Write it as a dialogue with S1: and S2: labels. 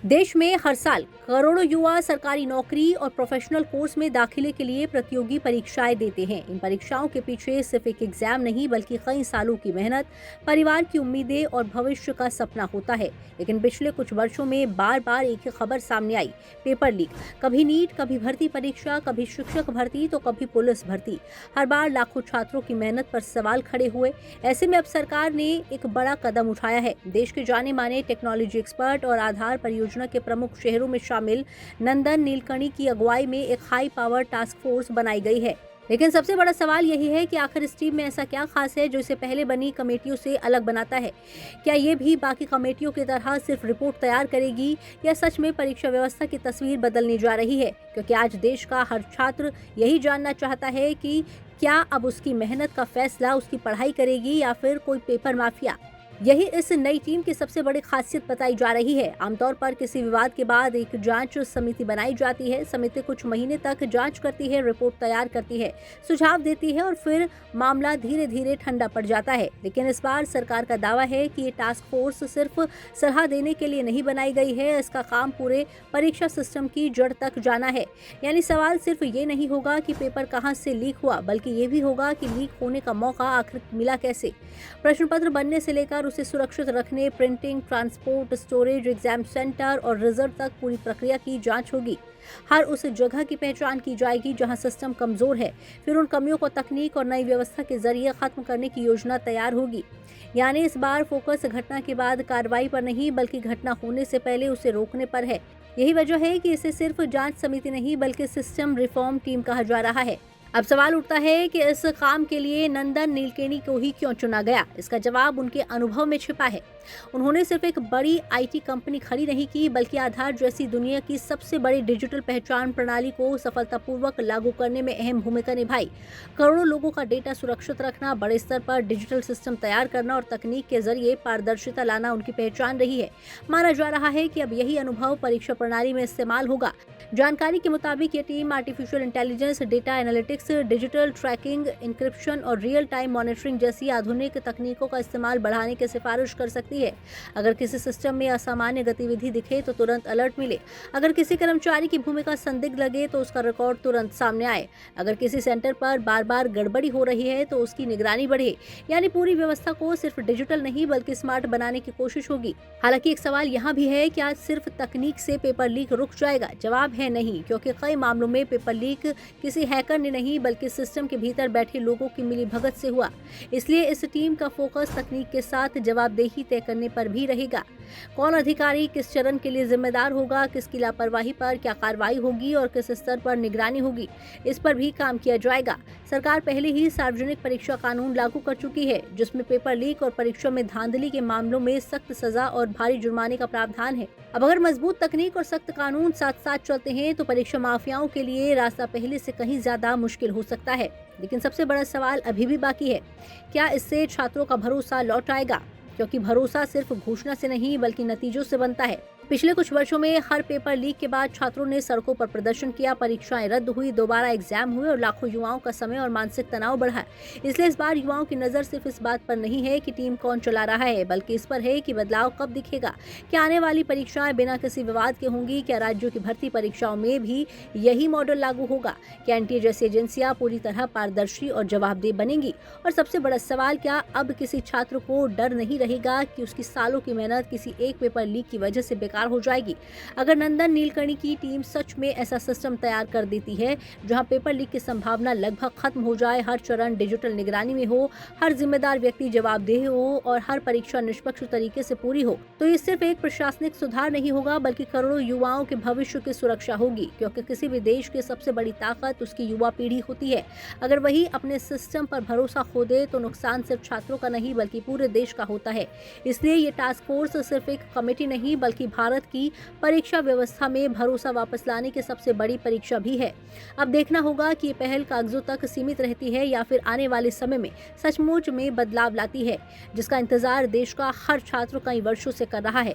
S1: देश में हर साल करोड़ों युवा सरकारी नौकरी और प्रोफेशनल कोर्स में दाखिले के लिए प्रतियोगी परीक्षाएं देते हैं। इन परीक्षाओं के पीछे सिर्फ एक एग्जाम नहीं बल्कि कई सालों की मेहनत, परिवार की उम्मीदें और भविष्य का सपना होता है। लेकिन पिछले कुछ वर्षों में बार बार एक ही खबर सामने आई, पेपर लीक। कभी नीट, कभी भर्ती परीक्षा, कभी शिक्षक भर्ती तो कभी पुलिस भर्ती। हर बार लाखों छात्रों की मेहनत पर सवाल खड़े हुए। ऐसे में अब सरकार ने एक बड़ा कदम उठाया है। देश के जाने माने टेक्नोलॉजी एक्सपर्ट और आधार परियोजना के प्रमुख शहरों में शामिल नंदन नीलकणी की अगुवाई में एक हाई पावर टास्क फोर्स बनाई गई है। लेकिन सबसे बड़ा सवाल यही है कि आखिर इस टीम में ऐसा क्या खास है जो इसे पहले बनी कमेटियों से अलग बनाता है। क्या ये भी बाकी कमेटियों की तरह सिर्फ रिपोर्ट तैयार करेगी या सच में परीक्षा व्यवस्था की तस्वीर बदलने जा रही है? क्योंकि आज देश का हर छात्र यही जानना चाहता है कि क्या अब उसकी मेहनत का फैसला उसकी पढ़ाई करेगी या फिर कोई पेपर माफिया। यही इस नई टीम की सबसे बड़ी खासियत बताई जा रही है। आमतौर पर किसी विवाद के बाद एक जांच समिति बनाई जाती है। समिति कुछ महीने तक जांच करती है, रिपोर्ट तैयार करती है, सुझाव देती है और फिर मामला धीरे धीरे ठंडा पड़ जाता है। लेकिन इस बार सरकार का दावा है कि ये टास्क फोर्स सिर्फ सलाह देने के लिए नहीं बनाई गई है, इसका काम पूरे परीक्षा सिस्टम की जड़ तक जाना है। यानी सवाल सिर्फ ये नहीं होगा कि पेपर कहाँ से लीक हुआ, बल्कि ये भी होगा कि लीक होने का मौका आखिर मिला कैसे। प्रश्न पत्र बनने से लेकर उसे सुरक्षित रखने, printing, transport, storage, exam centre और रिजल्ट तक पूरी प्रक्रिया की जांच होगी। हर उस जगह की पहचान की जाएगी जहां सिस्टम कमजोर है। फिर उन कमियों को तकनीक और नई व्यवस्था के जरिए खत्म करने की योजना तैयार होगी। यानी इस बार फोकस घटना के बाद कार्रवाई पर नहीं बल्कि घटना होने से पहले उसे रोकने पर है। यही वजह है कि इसे सिर्फ जांच समिति नहीं बल्कि सिस्टम रिफॉर्म टीम कहा जा रहा है। अब सवाल उठता है कि इस काम के लिए नंदन नीलकेणी को ही क्यों चुना गया। इसका जवाब उनके अनुभव में छिपा है। उन्होंने सिर्फ एक बड़ी आईटी कंपनी खड़ी नहीं की बल्कि आधार जैसी दुनिया की सबसे बड़ी डिजिटल पहचान प्रणाली को सफलतापूर्वक लागू करने में अहम भूमिका निभाई। करोड़ों लोगों का डेटा सुरक्षित रखना, बड़े स्तर पर डिजिटल सिस्टम तैयार करना और तकनीक के जरिए पारदर्शिता लाना उनकी पहचान रही है। माना जा रहा है कि अब यही अनुभव परीक्षा प्रणाली में इस्तेमाल होगा। जानकारी के मुताबिक ये team artificial intelligence, data analytics, digital tracking, encryption और रियल टाइम मॉनिटरिंग जैसी आधुनिक तकनीकों का इस्तेमाल बढ़ाने की सिफारिश कर सकती है। अगर किसी सिस्टम में असामान्य गतिविधि दिखे तो तुरंत अलर्ट मिले। अगर किसी कर्मचारी की भूमिका संदिग्ध लगे तो उसका रिकॉर्ड तुरंत सामने आए। अगर किसी सेंटर पर बार बार गड़बड़ी हो रही है तो उसकी निगरानी बढ़े। यानी पूरी व्यवस्था को सिर्फ डिजिटल नहीं बल्कि स्मार्ट बनाने की कोशिश होगी। हालांकि एक सवाल यहाँ भी है कि आज सिर्फ तकनीक से पेपर लीक रुक जाएगा? जवाब है नहीं, क्योंकि कई मामलों में पेपर लीक किसी हैकर ने नहीं बल्कि सिस्टम के भीतर बैठे लोगों की मिलीभगत से हुआ। इसलिए इस टीम का फोकस तकनीक के साथ जवाबदेही तय करने पर भी रहेगा। कौन अधिकारी किस चरण के लिए जिम्मेदार होगा, किसकी लापरवाही पर क्या कार्रवाई होगी और किस स्तर पर निगरानी होगी, इस पर भी काम किया जाएगा। सरकार पहले ही सार्वजनिक परीक्षा कानून लागू कर चुकी है जिसमें पेपर लीक और परीक्षा में धांधली के मामलों में सख्त सजा और भारी जुर्माने का प्रावधान है। अब अगर मजबूत तकनीक और सख्त कानून साथ साथ चलते हैं तो परीक्षा माफियाओं के लिए रास्ता पहले से कहीं ज्यादा मुश्किल हो सकता है। लेकिन सबसे बड़ा सवाल अभी भी बाकी है, क्या इससे छात्रों का भरोसा लौट आएगा? क्योंकि भरोसा सिर्फ घोषणा से नहीं बल्कि नतीजों से बनता है। पिछले कुछ वर्षों में हर पेपर लीक के बाद छात्रों ने सड़कों पर प्रदर्शन किया, परीक्षाएं रद्द हुई, दोबारा एग्जाम हुए और लाखों युवाओं का समय और मानसिक तनाव बढ़ा। इसलिए इस बार युवाओं की नजर सिर्फ इस बात पर नहीं है कि टीम कौन चला रहा है बल्कि इस पर है कि बदलाव कब दिखेगा। क्या आने वाली परीक्षाएं बिना किसी विवाद के होंगी? क्या राज्यों की भर्ती परीक्षाओं में भी यही मॉडल लागू होगा? क्या एनटीए जैसी एजेंसियां पूरी तरह पारदर्शी और जवाबदेह बनेंगी? और सबसे बड़ा सवाल, क्या अब किसी छात्र को डर नहीं रहेगा कि उसकी सालों की मेहनत किसी एक पेपर लीक की वजह से बेकार हो जाएगी? अगर नंदन नीलकणी की टीम सच में ऐसा सिस्टम तैयार कर देती है जहां पेपर लीक की संभावना लगभग खत्म हो जाए, हर चरण डिजिटल निगरानी में हो, हर जिम्मेदार व्यक्ति जवाबदेह हो और हर परीक्षा निष्पक्ष तरीके से पूरी हो, तो ये सिर्फ एक प्रशासनिक सुधार नहीं होगा बल्कि करोड़ों युवाओं के भविष्य की सुरक्षा होगी। क्योंकि किसी भी देश की सबसे बड़ी ताकत उसकी युवा पीढ़ी होती है। अगर वही अपने सिस्टम पर भरोसा खो दे तो नुकसान सिर्फ छात्रों का नहीं बल्कि पूरे देश का होता है। इसलिए ये टास्क फोर्स सिर्फ एक कमेटी नहीं बल्कि भारत की परीक्षा व्यवस्था में भरोसा वापस लाने की सबसे बड़ी परीक्षा भी है। अब देखना होगा कि ये पहल कागजों तक सीमित रहती है या फिर आने वाले समय में सचमुच में बदलाव लाती है, जिसका इंतजार देश का हर छात्र कई वर्षों से कर रहा है।